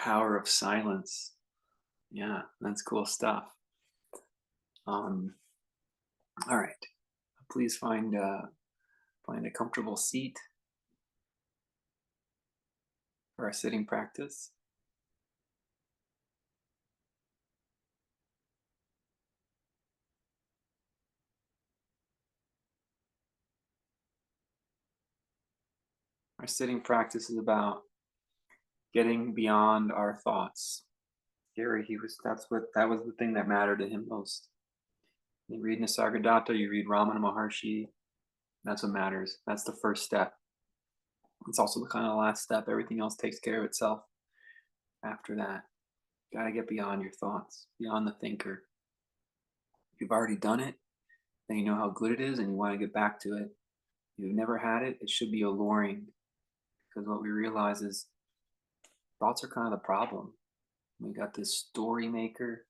Power of silence. Yeah, that's cool stuff. Um, all right. Please find a comfortable seat for our sitting practice. Our sitting practice is about getting beyond our thoughts. Gary, that was the thing that mattered to him most. You read Nisargadatta, you read Ramana Maharshi, that's what matters. That's the first step. It's also the kind of last step. Everything else takes care of itself after that. Got to get beyond your thoughts, beyond the thinker. If you've already done it, then you know how good it is and you want to get back to it. If you've never had it, it should be alluring because what we realize is thoughts are kind of the problem. We got this story maker,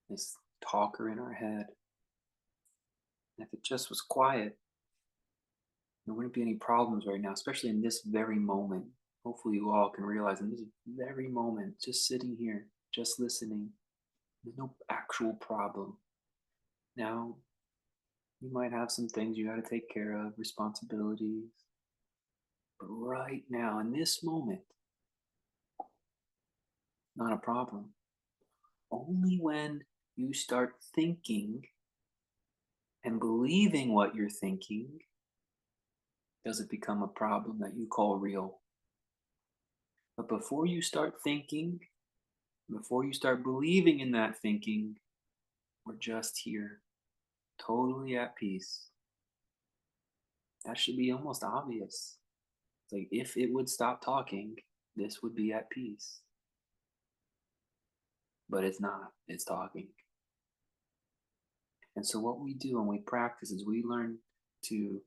this talker in our head. And if it just was quiet, there wouldn't be any problems right now, especially in this very moment. Hopefully, you all can realize in this very moment, just sitting here, just listening, there's no actual problem. Now, you might have some things you got to take care of, responsibilities. But right now, in this moment, not a problem. Only when you start thinking and believing what you're thinking does it become a problem that you call real. But before you start thinking, before you start believing in that thinking, we're just here, totally at peace. That should be almost obvious. It's like if it would stop talking, this would be at peace. But it's not, it's talking. And so, what we do when we practice is we learn to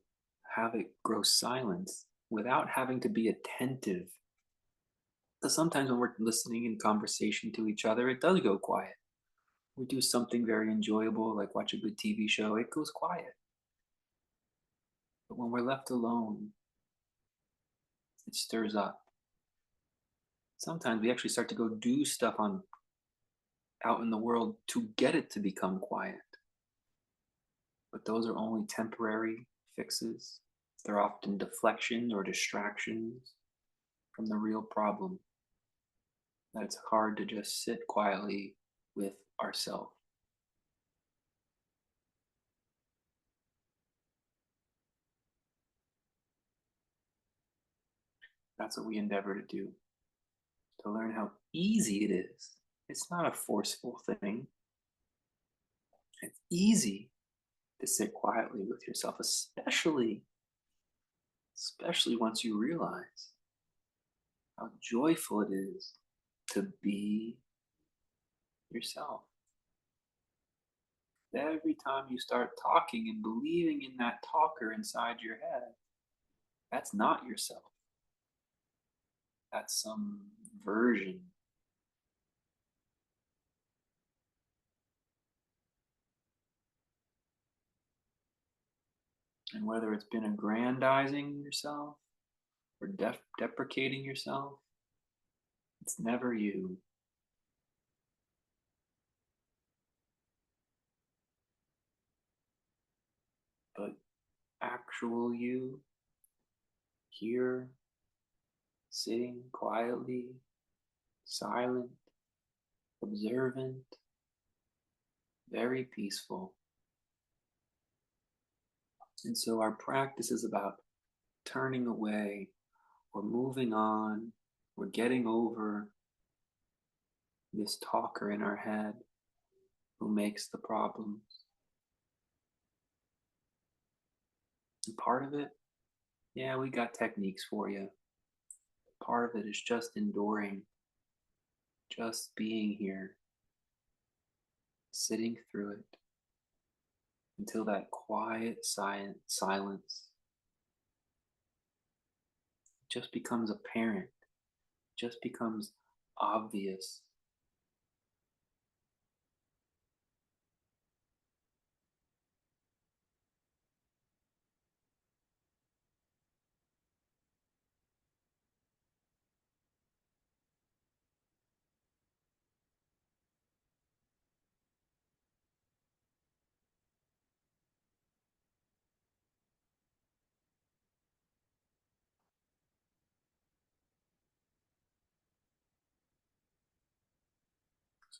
have it grow silence without having to be attentive. Because sometimes when we're listening in conversation to each other, it does go quiet. We do something very enjoyable, like watch a good TV show, it goes quiet. But when we're left alone, it stirs up. Sometimes we actually start to go do stuff on out in the world to get it to become quiet. But those are only temporary fixes. They're often deflections or distractions from the real problem. That it's hard to just sit quietly with ourselves. That's what we endeavor to do, to learn how easy it is. It's not a forceful thing. It's easy to sit quietly with yourself, especially once you realize how joyful it is to be yourself. Every time you start talking and believing in that talker inside your head, that's not yourself. That's some version. And whether it's been aggrandizing yourself or deprecating yourself, it's never you. But actual you, here, sitting quietly, silent, observant, very peaceful. And so our practice is about turning away or moving on or getting over this talker in our head who makes the problems. And part of it, yeah, we got techniques for you. Part of it is just enduring, just being here, sitting through it until that quiet silence just becomes apparent, just becomes obvious.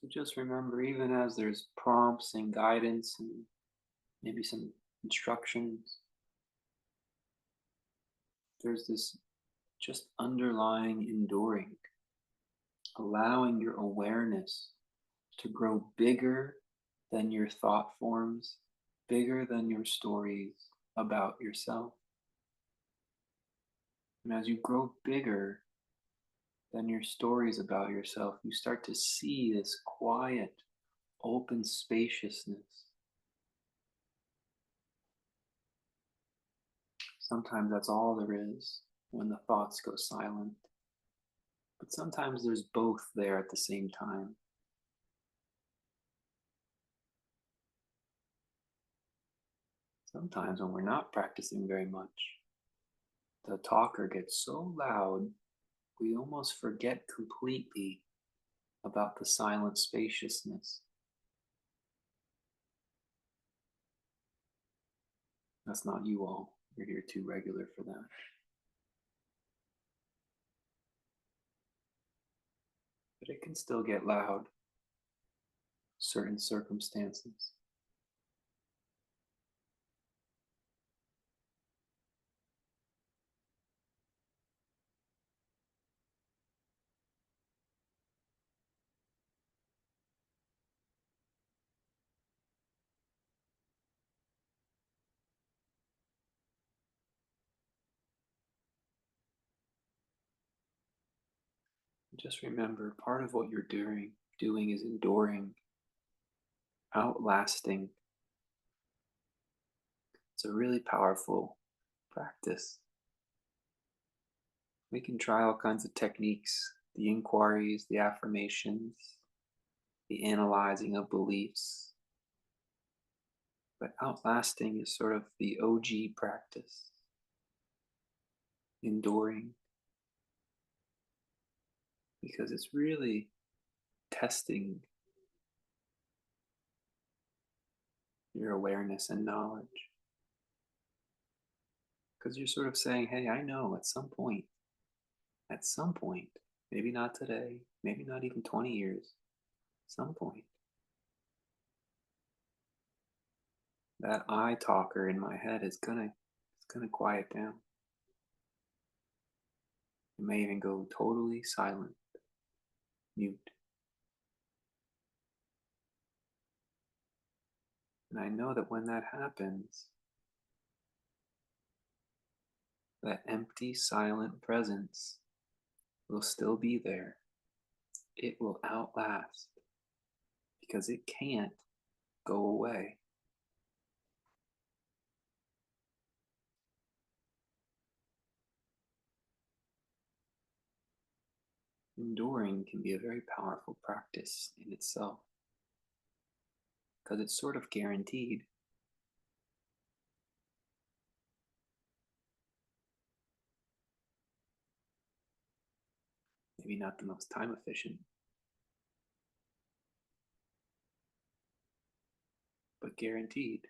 So just remember, even as there's prompts and guidance and maybe some instructions, there's this just underlying enduring, allowing your awareness to grow bigger than your thought forms, bigger than your stories about yourself. And as you grow bigger than your stories about yourself, you start to see this quiet, open spaciousness. Sometimes that's all there is when the thoughts go silent. But sometimes there's both there at the same time. Sometimes when we're not practicing very much, the talker gets so loud, we almost forget completely about the silent spaciousness. That's not you all. You're here too regular for that. But it can still get loud, certain circumstances. Just remember, part of what you're doing is enduring, outlasting. It's a really powerful practice. We can try all kinds of techniques, the inquiries, the affirmations, the analyzing of beliefs. But outlasting is sort of the OG practice. Enduring, because it's really testing your awareness and knowledge. Because you're sort of saying, hey, I know at some point, maybe not today, maybe not even 20 years, some point, that I talker in my head it's gonna quiet down. It may even go totally silent, mute. And I know that when that happens, that empty, silent presence will still be there. It will outlast because it can't go away. Enduring can be a very powerful practice in itself because it's sort of guaranteed. Maybe not the most time efficient, but guaranteed.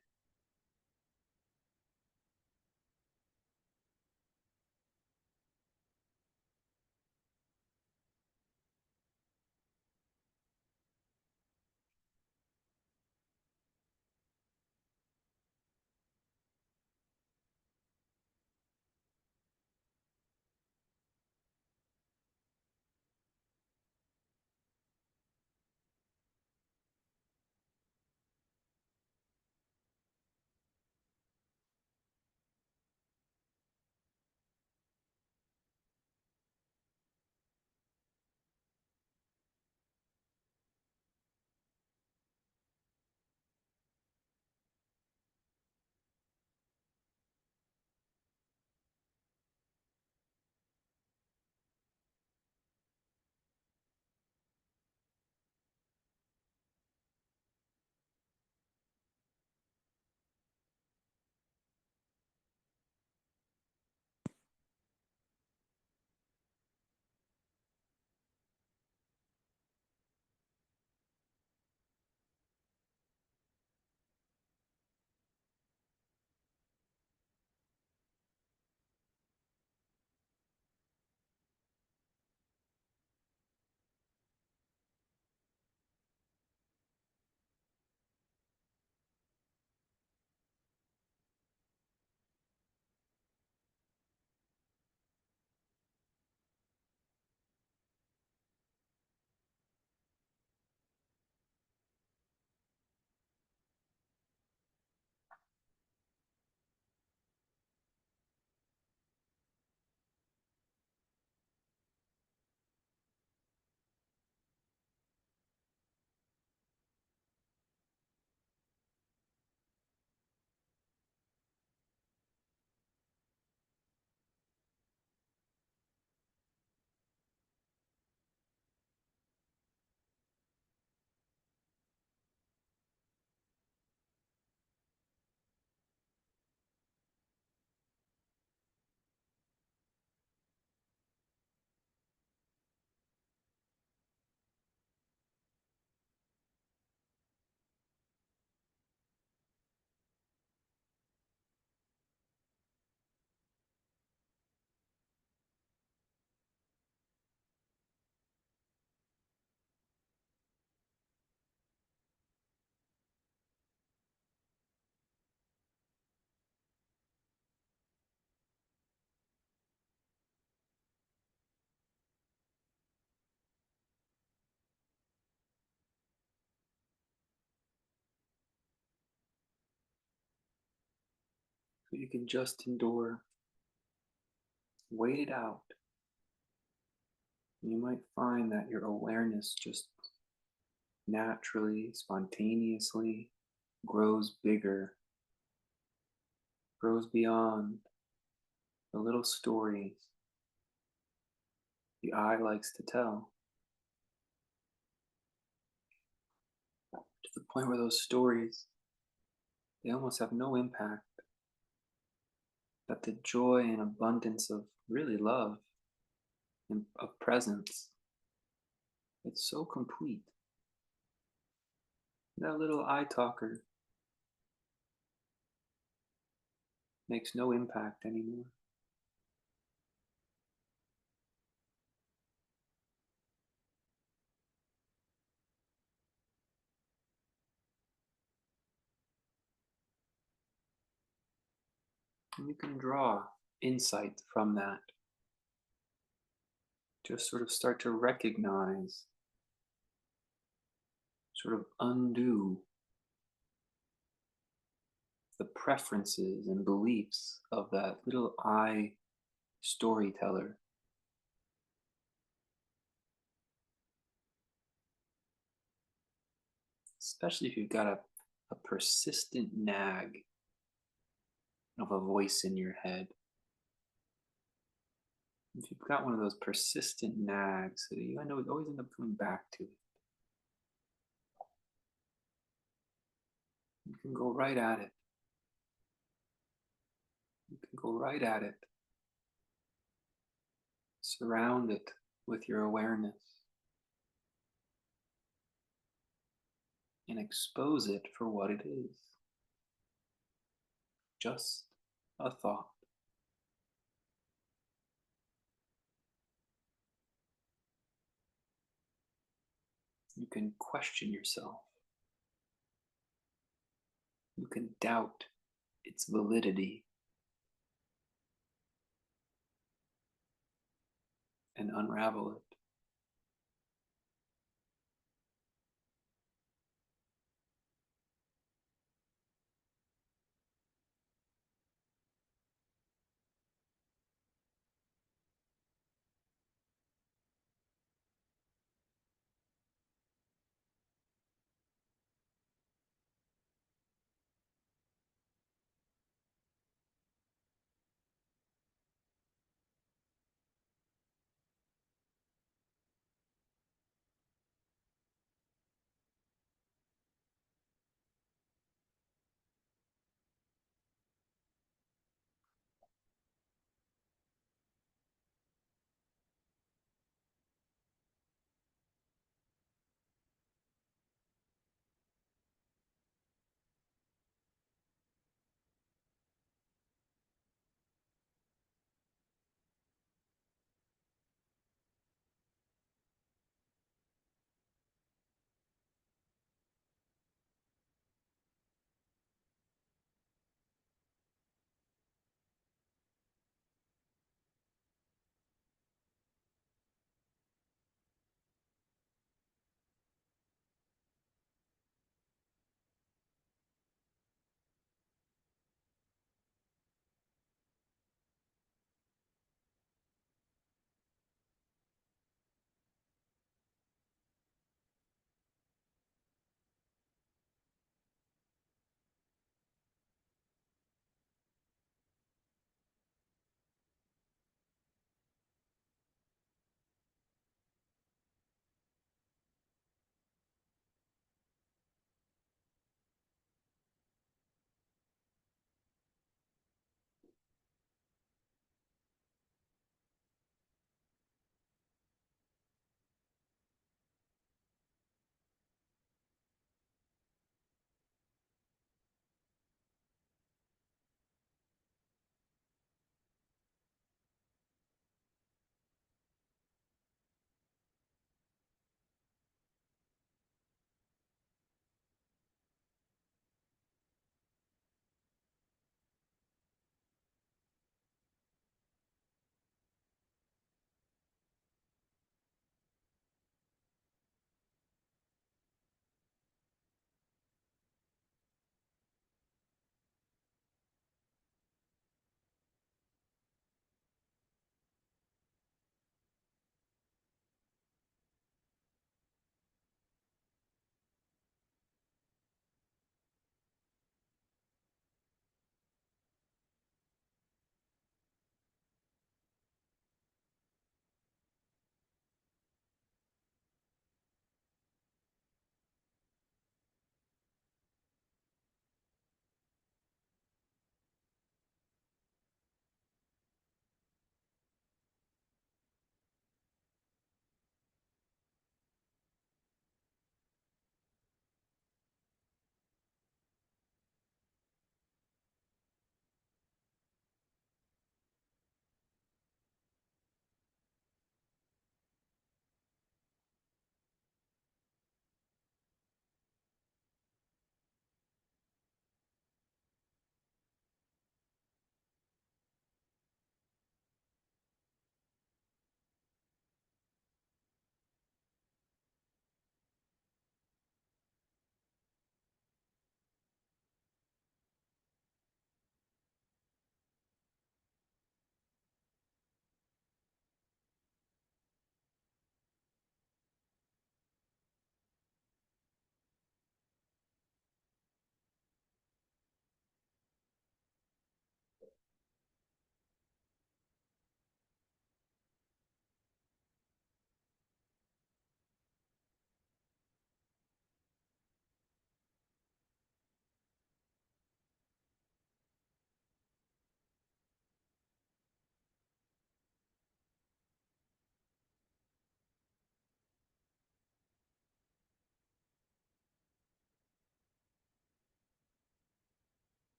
You can just endure, wait it out. You might find that your awareness just naturally, spontaneously grows bigger, grows beyond the little stories the eye likes to tell, to the point where those stories, they almost have no impact, that the joy and abundance of really love and of presence, it's so complete. That little eye talker makes no impact anymore. And you can draw insight from that. Just sort of start to recognize, sort of undo the preferences and beliefs of that little I storyteller, especially if you've got a persistent nag of a voice in your head. If you've got one of those persistent nags that you always end up coming back to, you can go right at it. You can go right at it. Surround it with your awareness and expose it for what it is. Just a thought. You can question yourself. You can doubt its validity and unravel it.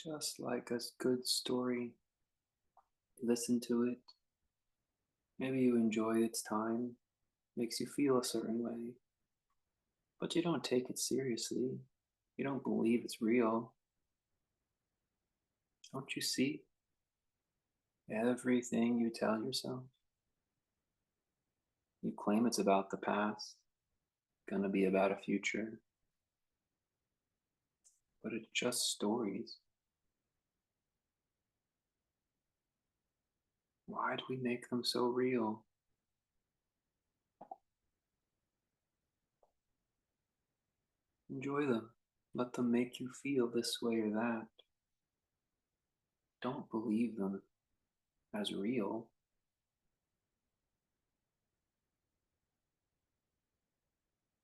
Just like a good story, listen to it. Maybe you enjoy its time, makes you feel a certain way, but you don't take it seriously. You don't believe it's real. Don't you see? Everything you tell yourself, you claim it's about the past, gonna be about a future, but it's just stories. Why do we make them so real? Enjoy them. Let them make you feel this way or that. Don't believe them as real.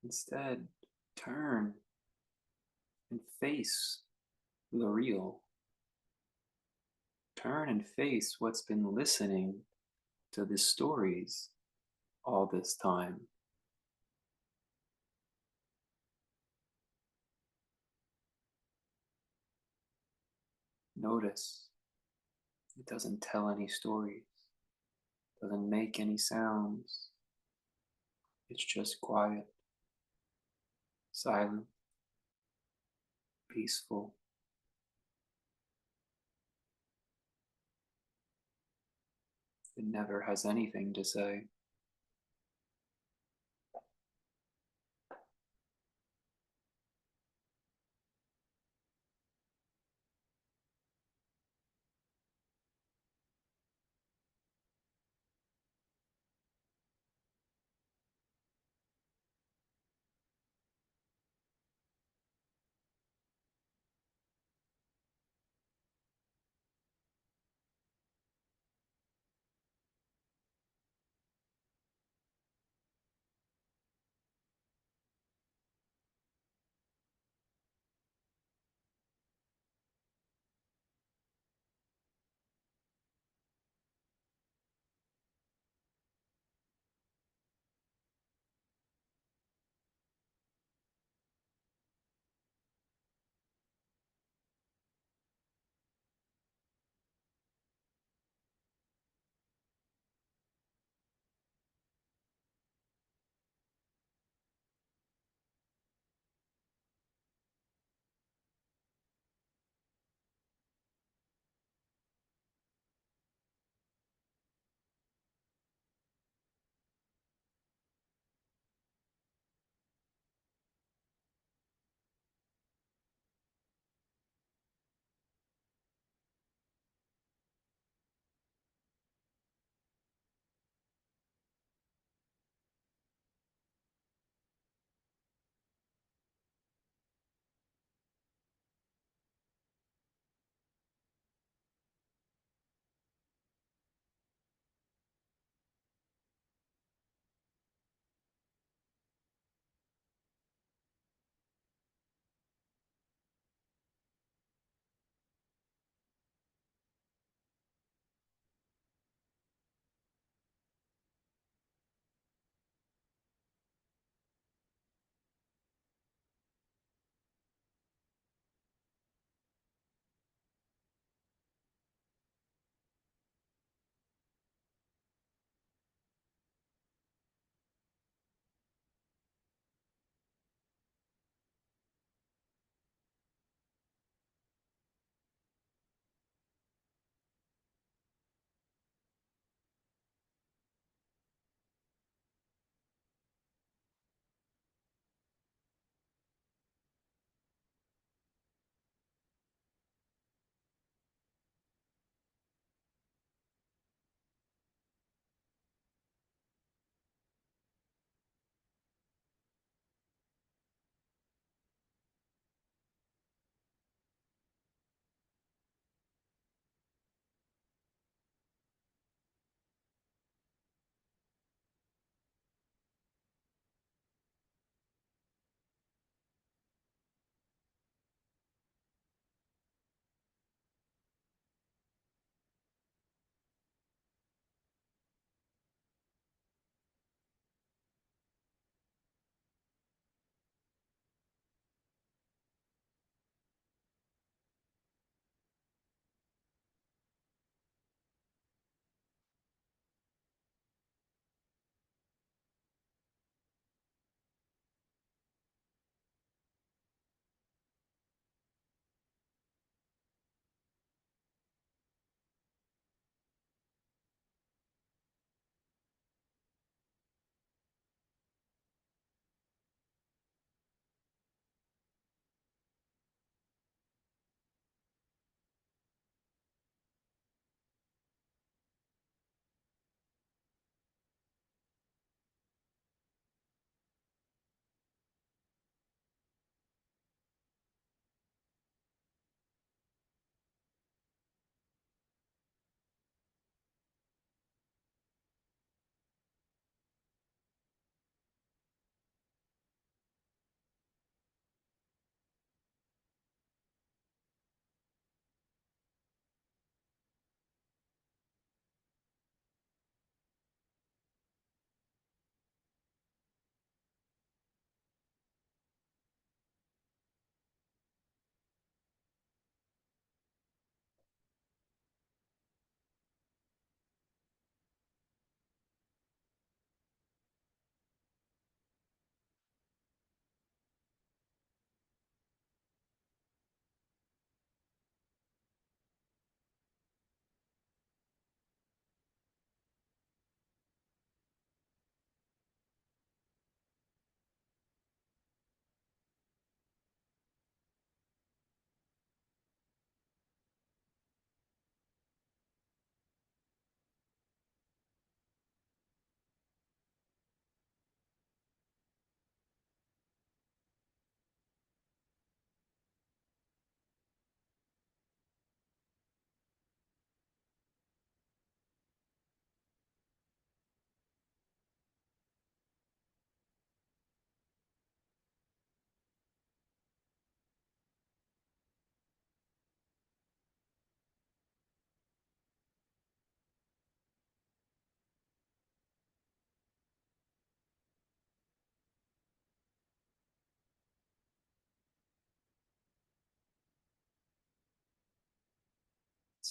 Instead, turn and face the real. Turn and face what's been listening to the stories all this time. Notice it doesn't tell any stories, doesn't make any sounds. It's just quiet, silent, peaceful. It never has anything to say.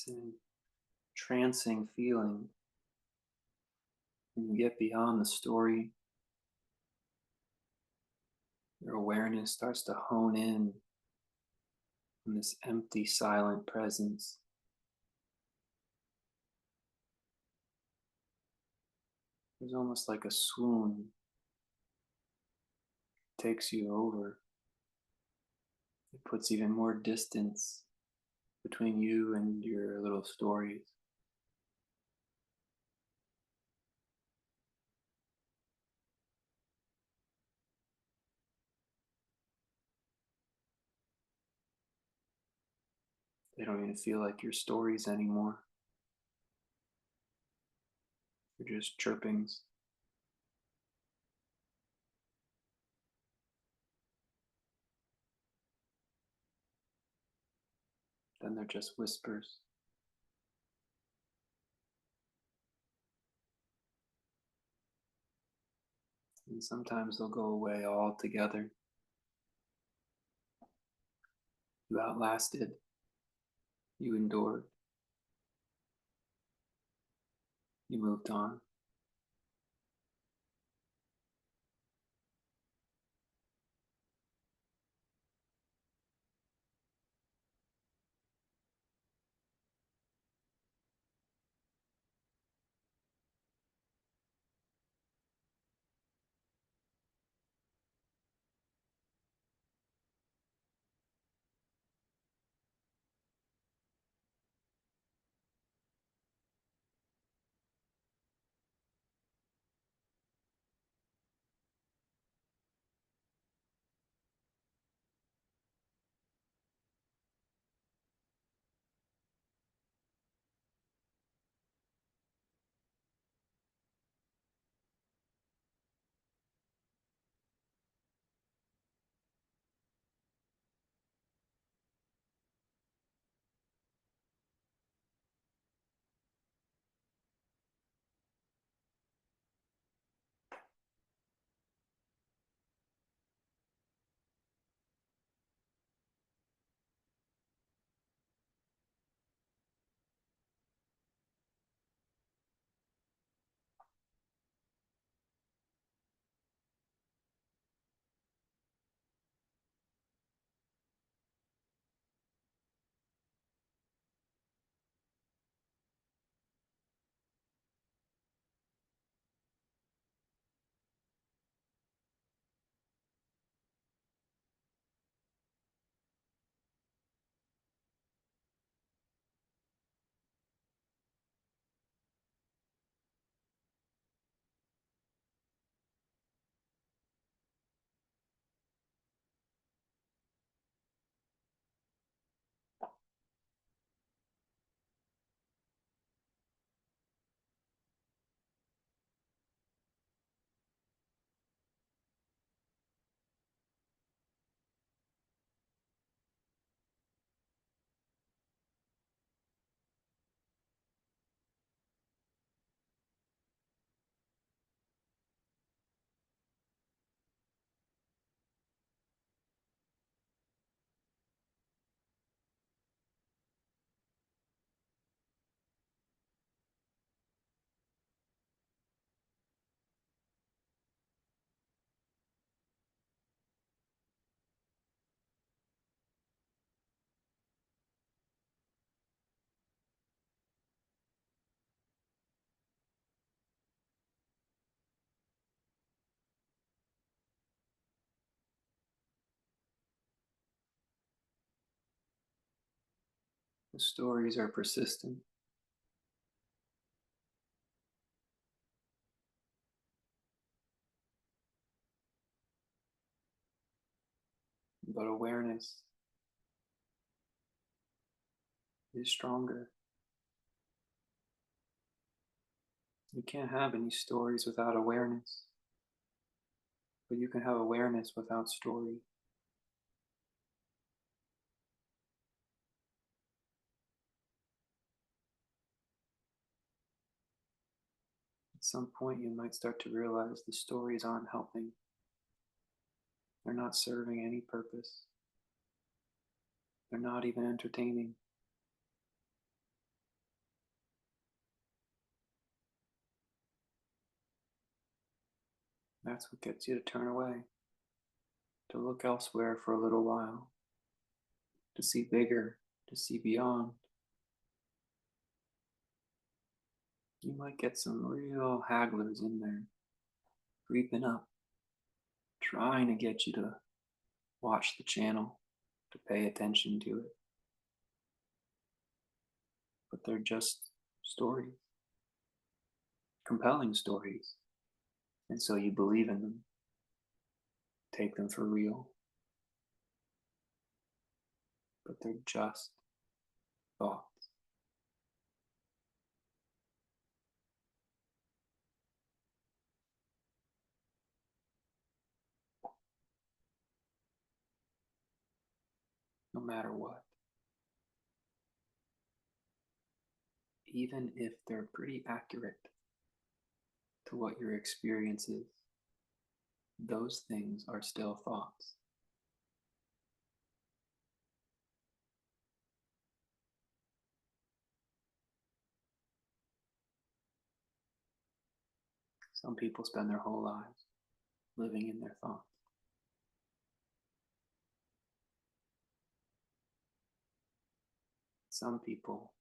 It's an entrancing feeling. When you get beyond the story, your awareness starts to hone in on this empty, silent presence. There's almost like a swoon takes you over. It puts even more distance between you and your little stories. They don't even feel like your stories anymore. They're just chirpings. Then they're just whispers. And sometimes they'll go away altogether. You outlasted. You endured. You moved on. The stories are persistent, but awareness is stronger. You can't have any stories without awareness, but you can have awareness without story. At some point, you might start to realize the stories aren't helping. They're not serving any purpose. They're not even entertaining. That's what gets you to turn away, to look elsewhere for a little while, to see bigger, to see beyond. You might get some real hagglers in there, creeping up, trying to get you to watch the channel, to pay attention to it. But they're just stories, compelling stories. And so you believe in them, take them for real. But they're just thoughts. No matter what. Even if they're pretty accurate to what your experience is, those things are still thoughts. Some people spend their whole lives living in their thoughts. Some people,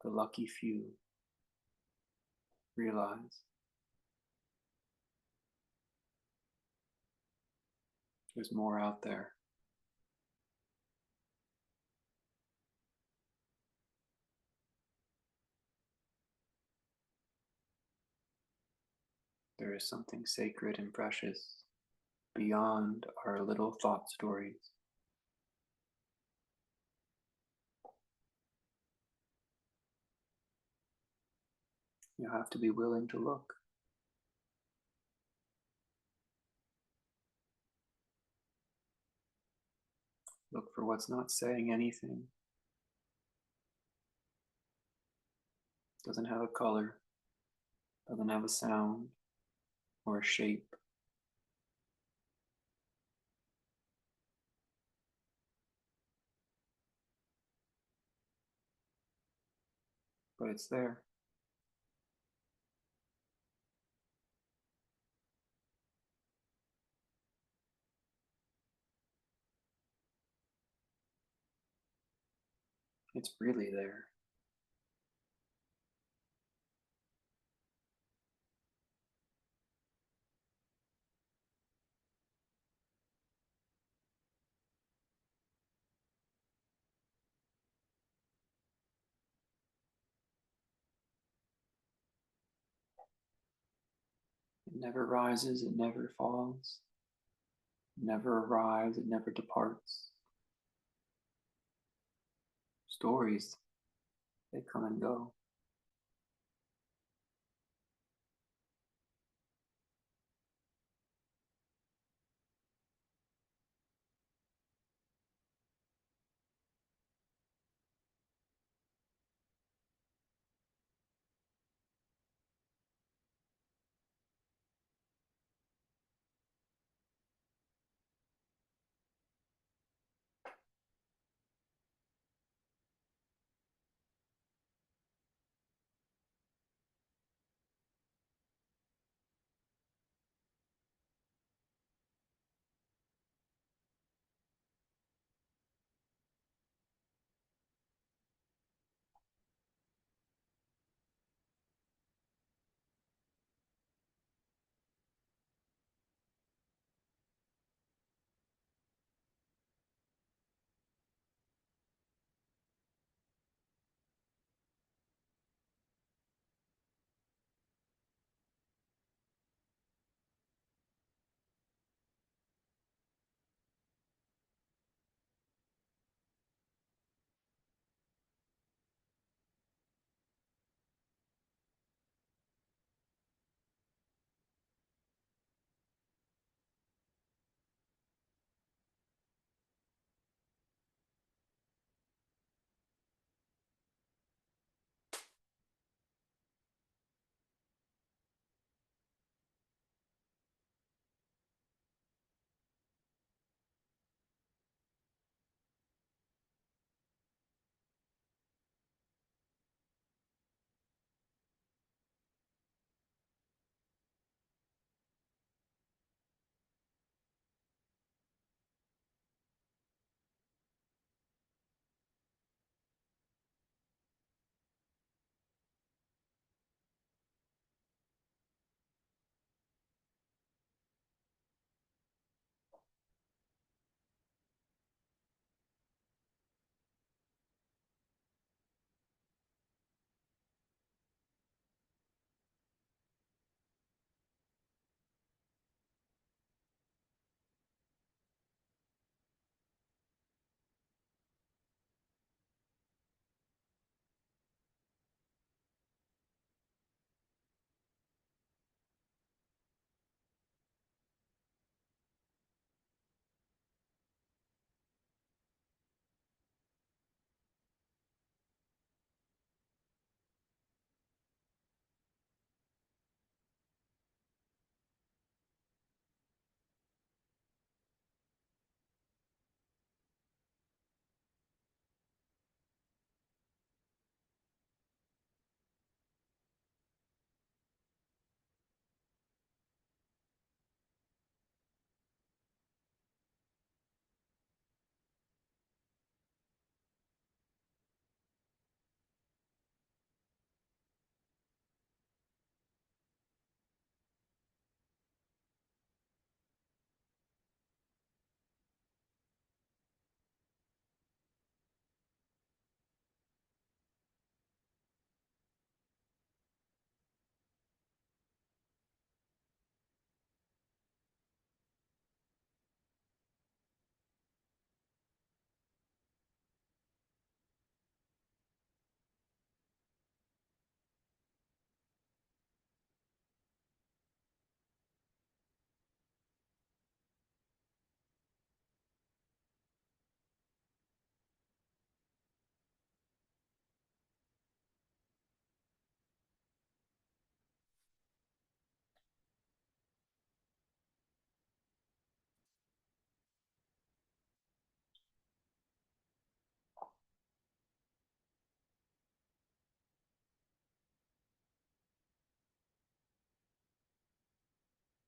the lucky few, realize there's more out there. There is something sacred and precious beyond our little thought stories. You have to be willing to look. Look for what's not saying anything, doesn't have a color, doesn't have a sound or a shape. But it's there. It's really there. It never rises, it never falls, it never arrives, it never departs. Stories, they come and go.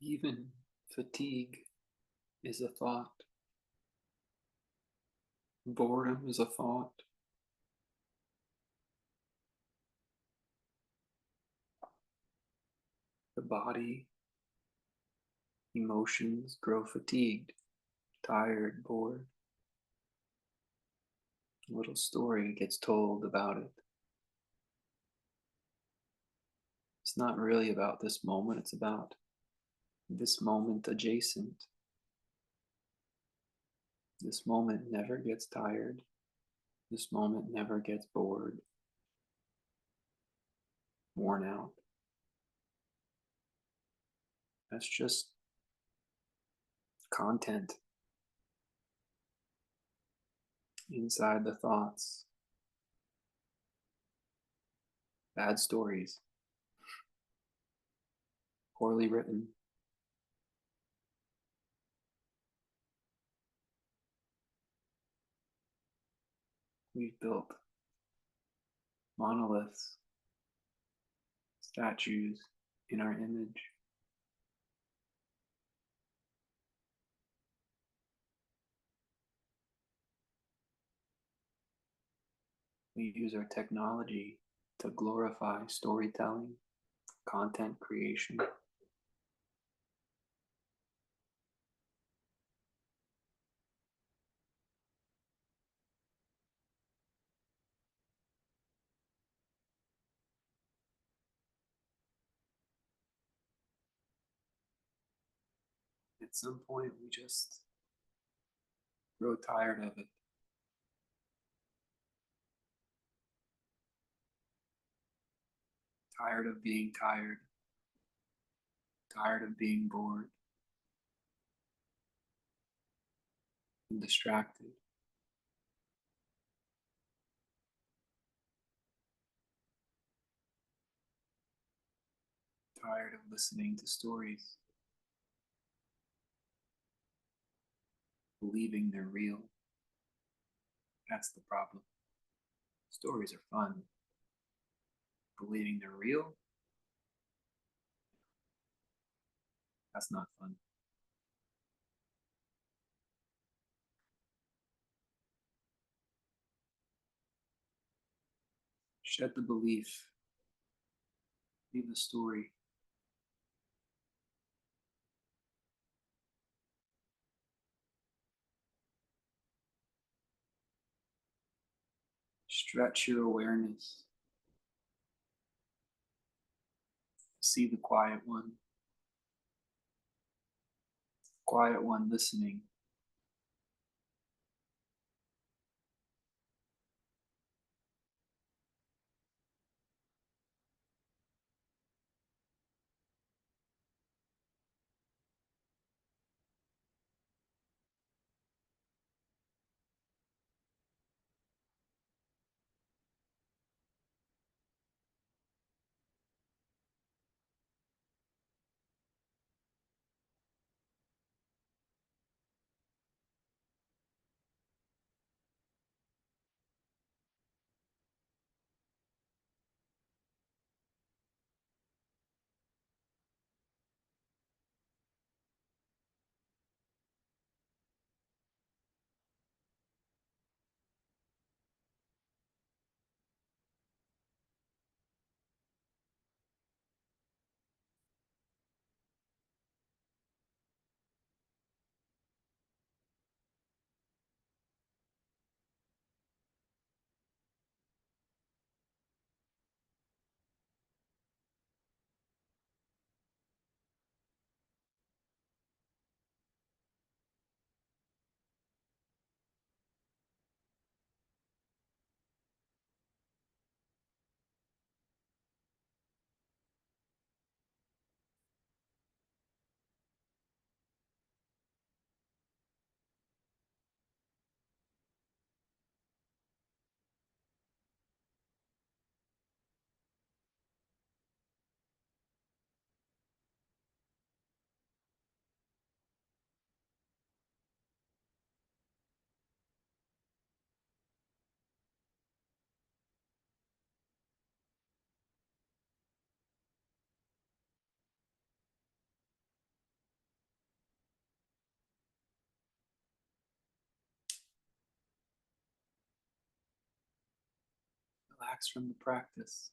Even fatigue is a thought. Boredom is a thought. The body, emotions grow fatigued, tired, bored. A little story gets told about it. It's not really about this moment, it's about this moment adjacent. This moment never gets tired. This moment never gets bored, worn out. That's just content inside the thoughts. Bad stories, poorly written. We've built monoliths, statues in our image. We use our technology to glorify storytelling, content creation. At some point, we just grow tired of it, tired of being tired, tired of being bored and distracted, tired of listening to stories, believing they're real. That's the problem. Stories are fun. Believing they're real, that's not fun. Shed the belief, leave the story. Stretch your awareness. See the quiet one listening. relax from the practice.